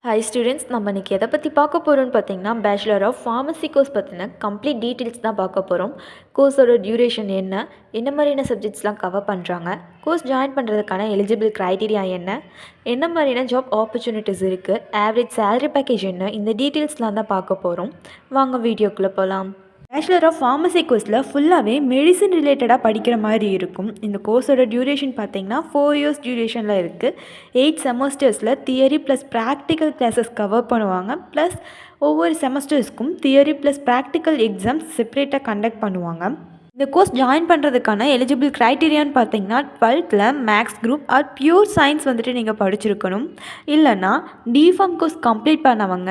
Hi students, நம்ம இன்றைக்கி எதை பற்றி பார்க்க போகிறோம்னு பார்த்தீங்கன்னா, பேச்சுலர் ஆஃப் ஃபார்மசி கோர்ஸ் பற்றின கம்ப்ளீட் டீட்டெயில்ஸ் தான் பார்க்க போகிறோம். கோர்ஸோட டியூரேஷன் என்ன மாதிரியான சப்ஜெக்ட்ஸ்லாம் கவர் பண்ணுறாங்க, கோர்ஸ் ஜாயின் பண்ணுறதுக்கான எலிஜிபிள் க்ரைட்டீரியா என்ன மாதிரியான ஜாப் ஆப்பர்ச்சுனிட்டிஸ் இருக்குது, ஆவரேஜ் சேலரி பேக்கேஜ் இந்த டீட்டெயில்ஸ்லாம் தான் பார்க்க போகிறோம். வாங்க வீடியோக்குள்ளே போகலாம். பேச்சுலர் ஆஃப் ஃபார்மசி கோர்ஸில் ஃபுல்லாகவே மெடிசின் ரிலேட்டடாக படிக்கிற மாதிரி இருக்கும். இந்த கோர்ஸோட டியூரேஷன் பார்த்திங்கன்னா 4 இயர்ஸ் டியூரேஷனில் இருக்குது. 8 செமஸ்டர்ஸில் theory plus practical classes cover பண்ணுவாங்க. ப்ளஸ் ஒவ்வொரு செமஸ்டர்ஸ்க்கும் தியரி ப்ளஸ் ப்ராக்டிக்கல் எக்ஸாம்ஸ் செப்பரேட்டாக கண்டக்ட் பண்ணுவாங்க. இந்த கோர்ஸ் ஜாயின் பண்ணுறதுக்கான எலிஜிபிள் க்ரைட்டீரியான்னு பார்த்தீங்கன்னா 12th maths group or pure science நீங்கள் படிச்சிருக்கணும். இல்லைனா டிஃபார்ம் கோர்ஸ் கம்ப்ளீட் பண்ணவங்க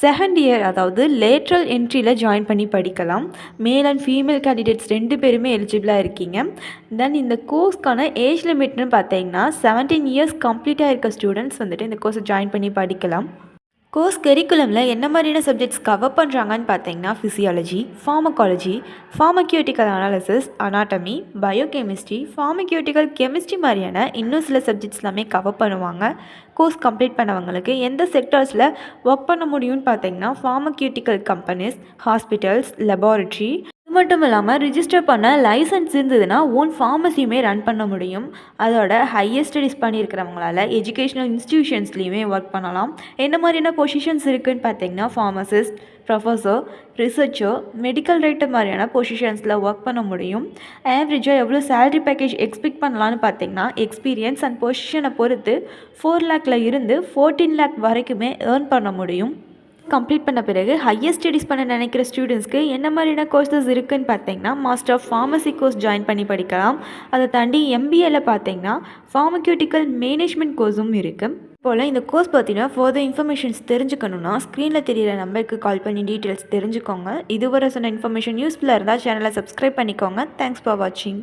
செகண்ட் இயர், அதாவது லேட்ரல் என்ட்ரியில் ஜாயின் பண்ணி படிக்கலாம். மேல் அண்ட் ஃபீமேல் கேண்டிடேட்ஸ் 2 பேருமே எலிஜிபிளாக இருக்கீங்க. தென் இந்த கோர்ஸ்க்கான ஏஜ் லிமிட்னு பார்த்தீங்கன்னா 17 இயர்ஸ் கம்ப்ளீட்டாக இருக்க ஸ்டூடெண்ட்ஸ் இந்த கோர்ஸை ஜாயின் பண்ணி படிக்கலாம். கோர்ஸ் கரிக்குலமில் என்ன மாதிரியான சப்ஜெக்ட்ஸ் கவர் பண்ணுறாங்கன்னு பார்த்தீங்கன்னா physiology, pharmacology, pharmaceutical analysis, anatomy, biochemistry, pharmaceutical chemistry மாதிரியான இன்னும் சில சப்ஜெக்ட்ஸ் எல்லாமே கவர் பண்ணுவாங்க. கோர்ஸ் கம்ப்ளீட் பண்ணவங்களுக்கு எந்த செக்டர்ஸில் ஒர்க் பண்ண முடியும்னு பார்த்தீங்கன்னா ஃபார்மக்யூட்டிக்கல் கம்பெனிஸ், ஹாஸ்பிட்டல்ஸ், லெபார்ட்ரி, இது மட்டும் இல்லாமல் ரிஜிஸ்டர் பண்ண லைசன்ஸ் இருந்ததுன்னா ஓன் ஃபார்மசியுமே ரன் பண்ண முடியும். அதோட ஹையர் ஸ்டடீஸ் பண்ணியிருக்கிறவங்களால எஜுகேஷ்னல் இன்ஸ்டிடியூஷன்ஸ்லேயுமே ஒர்க் பண்ணலாம். என்ன மாதிரியான பொசிஷன்ஸ் இருக்குதுன்னு பார்த்தீங்கன்னா pharmacist, professor, researcher, medical writer மாதிரியான பொசிஷன்ஸில் ஒர்க் பண்ண முடியும். ஆவரேஜாக எவ்வளோ சேலரி பேக்கேஜ் எக்ஸ்பெக்ட் பண்ணலான்னு பார்த்தீங்கன்னா எக்ஸ்பீரியன்ஸ் அண்ட் பொசிஷனை பொறுத்து 4 லேக்கில் இருந்து 14 லேக் வரைக்குமே ஏர்ன் பண்ண முடியும். கம்ப்ளீட் பண்ண பிறகு ஹையர் ஸ்டடீஸ் பண்ண நினைக்கிற ஸ்டூடெண்ட்ஸ்க்கு என்ன மாதிரியான கோர்சஸ் இருக்குதுன்னு பார்த்தீங்கன்னா master of pharmacy course join பண்ணி படிக்கலாம். அதை தாண்டி MBAல பார்த்தீங்கன்னா ஃபார்மக்யூட்டிக்கல் மேனேஜ்மெண்ட் கோர்ஸும் இருக்குது. போல் இந்த கோர்ஸ் பார்த்தீங்கன்னா ஃபர்தர் இன்ஃபர்மேஷன்ஸ் தெரிஞ்சுக்கணுன்னா ஸ்க்ரீனில் தெரியிற நம்பருக்கு கால் பண்ணி டீட்டெயில்ஸ் தெரிஞ்சுக்கோங்க. இதுவரை சொன்ன இன்ஃபர்மேஷன் யூஸ்ஃபுல்லாக இருந்தால் சேனலை சப்ஸ்கிரைப் பண்ணிக்கோங்க. தேங்க்ஸ் ஃபார் வாட்சிங்.